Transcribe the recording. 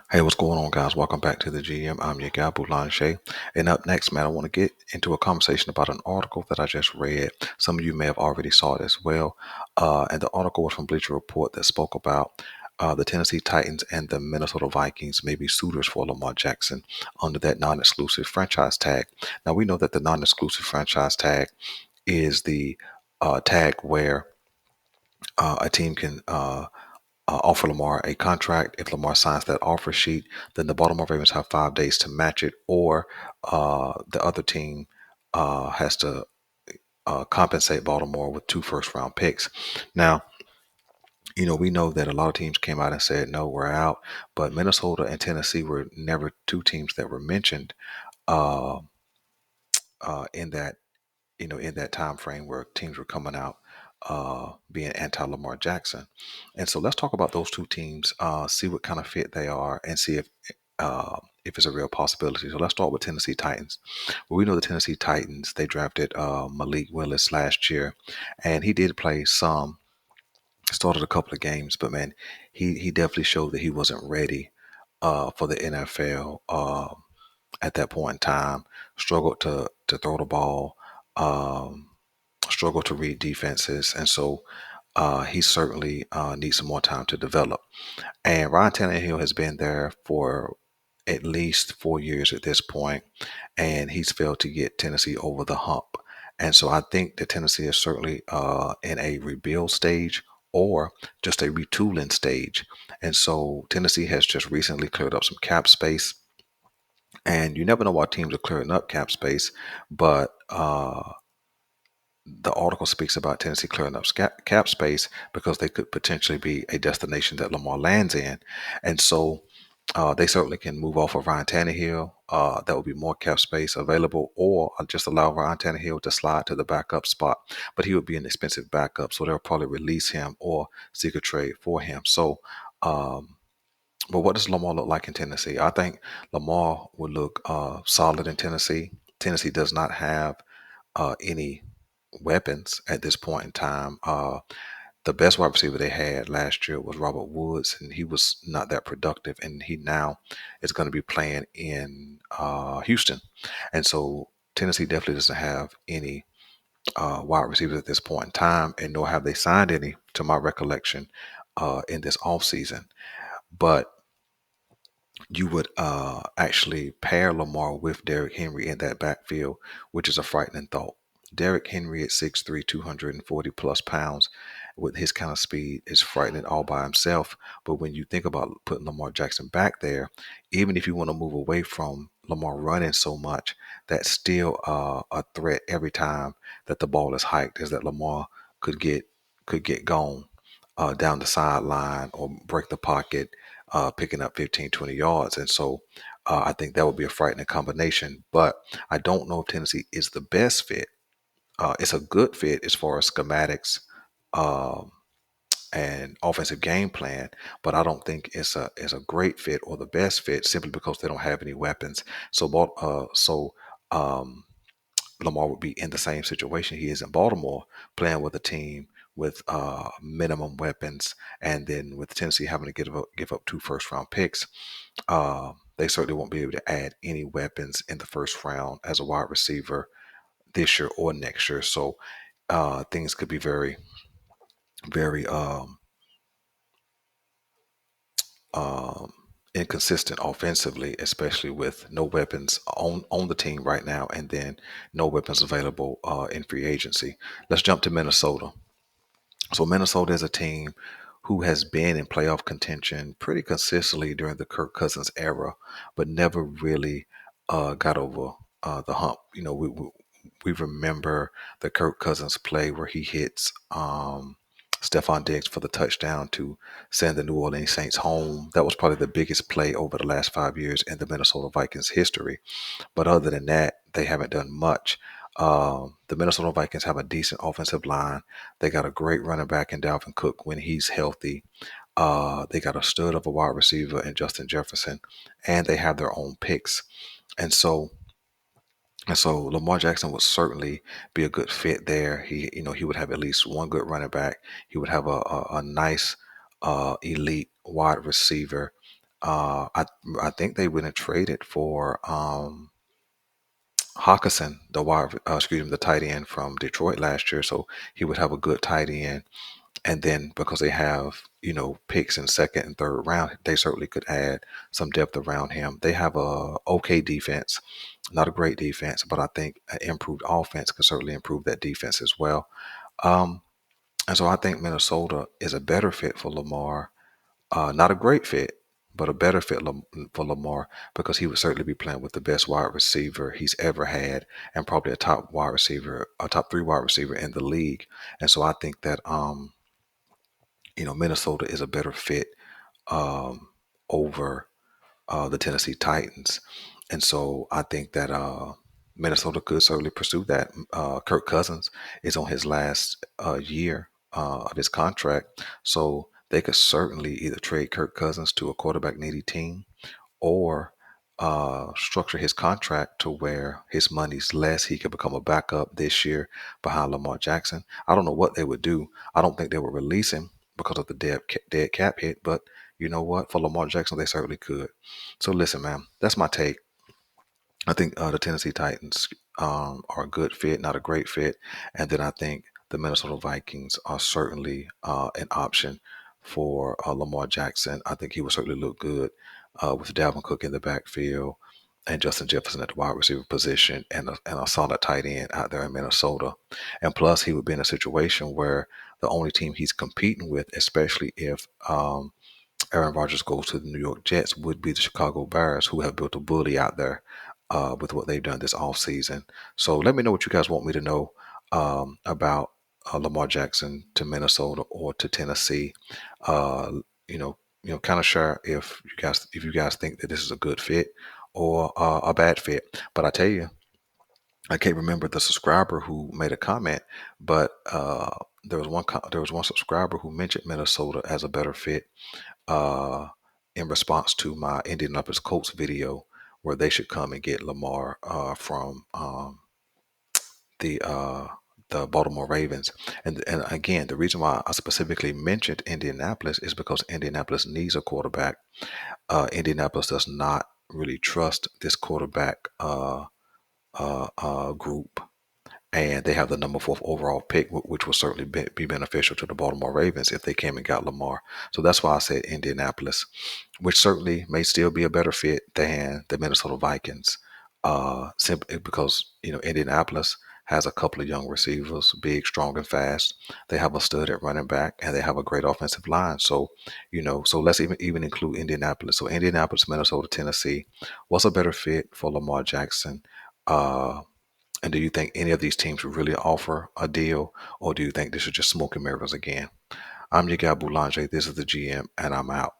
Hey, what's going on, guys? Welcome back to the GM. I'm your guy, Boulanger. And up next, man, I want to get into a conversation about an article that I just read. Some of you may have already saw it as well. And the article was from Bleacher Report that spoke about the Tennessee Titans and the Minnesota Vikings may be suitors for Lamar Jackson under that non-exclusive franchise tag. Now, we know that the non-exclusive franchise tag is the tag where a team can offer Lamar a contract. If Lamar signs that offer sheet, then the Baltimore Ravens have 5 days to match it, or the other team has to compensate Baltimore with two first round picks. Now, we know that a lot of teams came out and said, no, we're out, but Minnesota and Tennessee were never two teams that were mentioned uh, in that time frame where teams were coming out being anti-Lamar Jackson. And so let's talk about those two teams, see what kind of fit they are, and see if it's a real possibility. So let's start with Tennessee Titans. Well, we know the Tennessee Titans, they drafted Malik Willis last year, and he did play some, started a couple of games, but man, he definitely showed that he wasn't ready for the NFL at that point in time. Struggled to throw the ball. Um, Struggle to read defenses, and so he certainly needs some more time to develop. And Ryan Tannehill has been there for at least 4 years at this point, and he's failed to get Tennessee over the hump. And so I think that Tennessee is certainly in a rebuild stage or just a retooling stage. And so Tennessee has just recently cleared up some cap space. And you never know why teams are clearing up cap space, but the article speaks about Tennessee clearing up cap space because they could potentially be a destination that Lamar lands in. And so they certainly can move off of Ryan Tannehill. That would be more cap space available, or just allow Ryan Tannehill to slide to the backup spot. But he would be an expensive backup, so they'll probably release him or seek a trade for him. So, but what does Lamar look like in Tennessee? I think Lamar would look solid in Tennessee. Tennessee does not have any weapons at this point in time. The best wide receiver they had last year was Robert Woods, and he was not that productive. And he now is going to be playing in Houston, and so Tennessee definitely doesn't have any wide receivers at this point in time, and nor have they signed any, to my recollection, in this offseason. But you would actually pair Lamar with Derrick Henry in that backfield, which is a frightening thought. Derrick Henry at 6'3", 240 plus pounds with his kind of speed is frightening all by himself. But when you think about putting Lamar Jackson back there, even if you want to move away from Lamar running so much, that's still a threat every time that the ball is hiked, is that Lamar could get gone down the sideline or break the pocket, picking up 15, 20 yards. And so I think that would be a frightening combination. But I don't know if Tennessee is the best fit. It's a good fit as far as schematics um, and offensive game plan, but I don't think it's a great fit or the best fit simply because they don't have any weapons. So um, Lamar would be in the same situation he is in Baltimore, playing with a team with minimum weapons, and then with Tennessee having to give up two first round picks, they certainly won't be able to add any weapons in the first round as a wide receiver this year or next year. So things could be very, very um, inconsistent offensively, especially with no weapons on the team right now, and then no weapons available in free agency. Let's jump to Minnesota. So Minnesota is a team who has been in playoff contention pretty consistently during the Kirk Cousins era, but never really got over the hump. We remember the Kirk Cousins play where he hits Stephon Diggs for the touchdown to send the New Orleans Saints home. That was probably the biggest play over the last 5 years in the Minnesota Vikings history. But other than that, they haven't done much. The Minnesota Vikings have a decent offensive line. They got a great running back in Dalvin Cook when he's healthy. They got a stud of a wide receiver in Justin Jefferson, and they have their own picks. And so Lamar Jackson would certainly be a good fit there. He would have at least one good running back. He would have a nice elite wide receiver. Uh, I I think they went and traded for Hawkinson, the tight end from Detroit last year, so he would have a good tight end. And then because they have, picks in second and third round, they certainly could add some depth around him. They have a okay defense, not a great defense, but I think an improved offense can certainly improve that defense as well. Um, and so I think Minnesota is a better fit for Lamar. Not a great fit, but a better fit for Lamar because he would certainly be playing with the best wide receiver he's ever had, and probably a top wide receiver, a top three wide receiver in the league. And so I think that Minnesota is a better fit um, over the Tennessee Titans. And so I think that Minnesota could certainly pursue that. Kirk Cousins is on his last year of his contract. So they could certainly either trade Kirk Cousins to a quarterback needy team or structure his contract to where his money's less. He could become a backup this year behind Lamar Jackson. I don't know what they would do. I don't think they would release him because of the dead cap hit, but you know what? For Lamar Jackson, they certainly could. So listen, man, that's my take. I think the Tennessee Titans are a good fit, not a great fit. And then I think the Minnesota Vikings are certainly an option for Lamar Jackson. I think he will certainly look good with Dalvin Cook in the backfield and Justin Jefferson at the wide receiver position and a solid tight end out there in Minnesota. And plus, he would be in a situation where the only team he's competing with, especially if Aaron Rodgers goes to the New York Jets, would be the Chicago Bears, who have built a bully out there with what they've done this offseason. So let me know what you guys want me to know about Lamar Jackson to Minnesota or to Tennessee. Uh, kind of share if you guys think that this is a good fit or a bad fit. But I tell you, I can't remember the subscriber who made a comment, but there was one subscriber who mentioned Minnesota as a better fit uh, in response to my Indianapolis Colts video, where they should come and get Lamar from the uh, the Baltimore Ravens. And again, the reason why I specifically mentioned Indianapolis is because Indianapolis needs a quarterback. Indianapolis does not really trust this quarterback group, and they have the number fourth overall pick, which will certainly be beneficial to the Baltimore Ravens if they came and got Lamar. So that's why I said Indianapolis, which certainly may still be a better fit than the Minnesota Vikings, simply because Indianapolis has a couple of young receivers, big, strong, and fast. They have a stud at running back, and they have a great offensive line. So so let's even include Indianapolis. So Indianapolis, Minnesota, Tennessee. What's a better fit for Lamar Jackson? Uh, and do you think any of these teams would really offer a deal, or do you think this is just smoke and mirrors again? I'm your guy Boulanger. This is the GM, and I'm out.